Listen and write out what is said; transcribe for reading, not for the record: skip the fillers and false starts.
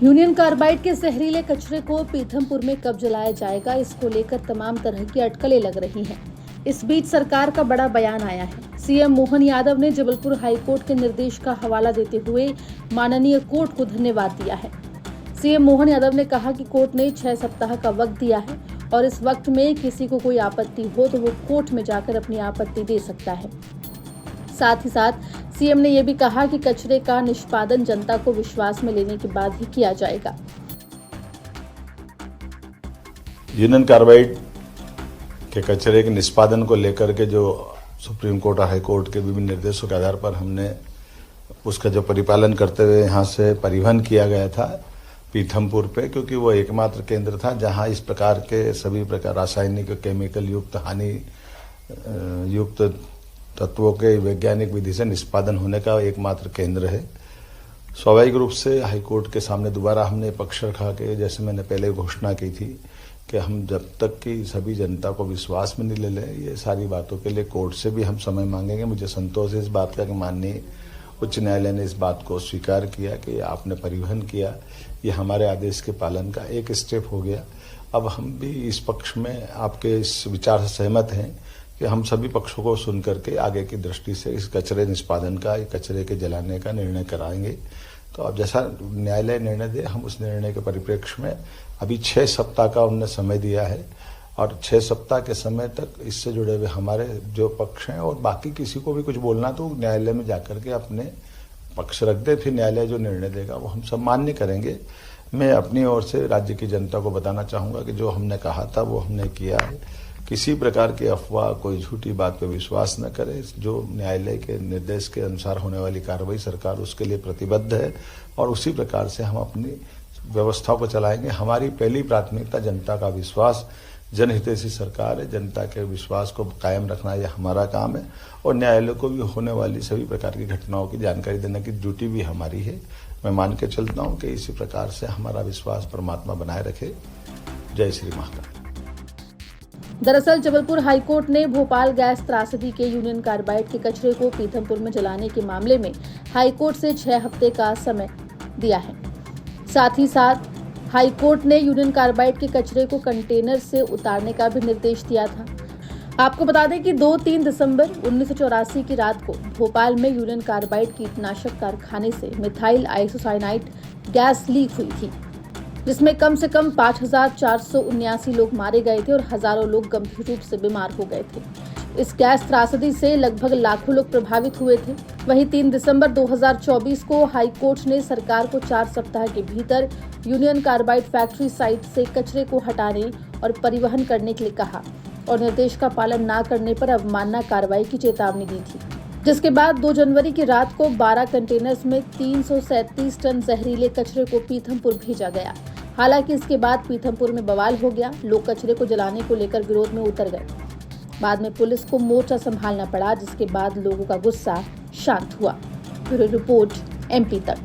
Union carbide के जहरीले कचरे को पीथमपुर में कब जलाया जाएगा, इसको लेकर तमाम तरह की अटकलें लग रही हैं। इस बीच सरकार का बड़ा बयान आया है। सीएम मोहन यादव ने जबलपुर हाईकोर्ट के निर्देश का हवाला देते हुए माननीय कोर्ट को धन्यवाद दिया है। सीएम मोहन यादव ने कहा कि कोर्ट ने 6 सप्ताह का वक्त दिया है और इस वक्त में किसी को कोई आपत्ति हो तो वो कोर्ट में जाकर अपनी आपत्ति दे सकता है। साथ ही साथ सीएम ने यह भी कहा कि कचरे का निष्पादन जनता को विश्वास में लेने के बाद ही किया जाएगा। यूनियन कार्बाइड के कचरे के निष्पादन को लेकर के जो सुप्रीम कोर्ट और हाई कोर्ट के विभिन्न निर्देशों के आधार पर हमने उसका जो परिपालन करते हुए यहाँ से परिवहन किया गया था पीथमपुर पे, क्योंकि वो एकमात्र केंद्र था जहाँ इस प्रकार के सभी प्रकार रासायनिक केमिकल युक्त हानि युक्त तत्वों के वैज्ञानिक विधि से निष्पादन होने का एकमात्र केंद्र है। स्वाभाविक रूप से हाईकोर्ट के सामने दोबारा हमने पक्ष रखा कि जैसे मैंने पहले घोषणा की थी कि हम जब तक कि सभी जनता को विश्वास में नहीं ले लें, ये सारी बातों के लिए कोर्ट से भी हम समय मांगेंगे। मुझे संतोष है इस बात का कि माननीय उच्च न्यायालय ने इस बात को स्वीकार किया कि आपने परिवहन किया, ये हमारे आदेश के पालन का एक स्टेप हो गया। अब हम भी इस पक्ष में आपके इस विचार से सहमत हैं कि हम सभी पक्षों को सुन करके आगे की दृष्टि से इस कचरे निष्पादन का, कचरे के जलाने का निर्णय कराएंगे। तो अब जैसा न्यायालय निर्णय दे, हम उस निर्णय के परिप्रेक्ष्य में अभी 6 सप्ताह का उन्होंने समय दिया है और 6 सप्ताह के समय तक इससे जुड़े हुए हमारे जो पक्ष हैं और बाकी किसी को भी कुछ बोलना तो न्यायालय में जाकर के अपने पक्ष रख दे, फिर न्यायालय जो निर्णय देगा वो हम सब मान्य करेंगे। मैं अपनी ओर से राज्य की जनता को बताना चाहूंगा कि जो हमने कहा था वो हमने किया है। किसी प्रकार की अफवाह, कोई झूठी बात पे विश्वास न करे। जो न्यायालय के निर्देश के अनुसार होने वाली कार्रवाई सरकार उसके लिए प्रतिबद्ध है और उसी प्रकार से हम अपनी व्यवस्था को चलाएंगे। हमारी पहली प्राथमिकता जनता का विश्वास, जनहितैषी सरकार है, जनता के विश्वास को कायम रखना यह हमारा काम है और न्यायालय को भी होने वाली सभी प्रकार की घटनाओं की जानकारी देने की ड्यूटी भी हमारी है। मैं मान के चलता हूं कि इसी प्रकार से हमारा विश्वास परमात्मा बनाए रखे। जय श्री महाकाल। दरअसल जबलपुर हाईकोर्ट ने भोपाल गैस त्रासदी के यूनियन कार्बाइड के कचरे को पीथमपुर में जलाने के मामले में हाईकोर्ट से 6 हफ्ते का समय दिया है। साथ ही साथ हाईकोर्ट ने यूनियन कार्बाइड के कचरे को कंटेनर से उतारने का भी निर्देश दिया था। आपको बता दें कि 2-3 दिसंबर 1984 की रात को भोपाल में यूनियन कार्बाइड कीटनाशक कारखाने से मिथाइल आइसोसाइनाइड गैस लीक हुई थी, जिसमें कम से कम 5,479 लोग मारे गए थे और हजारों लोग गंभीर रूप से बीमार हो गए थे। इस गैस त्रासदी से लगभग लाखों लोग प्रभावित हुए थे। वहीं 3 दिसंबर 2024 को हाईकोर्ट ने सरकार को 4 सप्ताह के भीतर यूनियन कार्बाइड फैक्ट्री साइट से कचरे को हटाने और परिवहन करने के लिए कहा और निर्देश का पालन न करने पर अवमानना कार्रवाई की चेतावनी दी थी। जिसके बाद 2 जनवरी की रात को 12 कंटेनर्स में 337 टन जहरीले कचरे को पीथमपुर भेजा गया। हालांकि इसके बाद पीथमपुर में बवाल हो गया। लोग कचरे को जलाने को लेकर विरोध में उतर गए। बाद में पुलिस को मोर्चा संभालना पड़ा, जिसके बाद लोगों का गुस्सा शांत हुआ। ब्यूरो रिपोर्ट MP तक।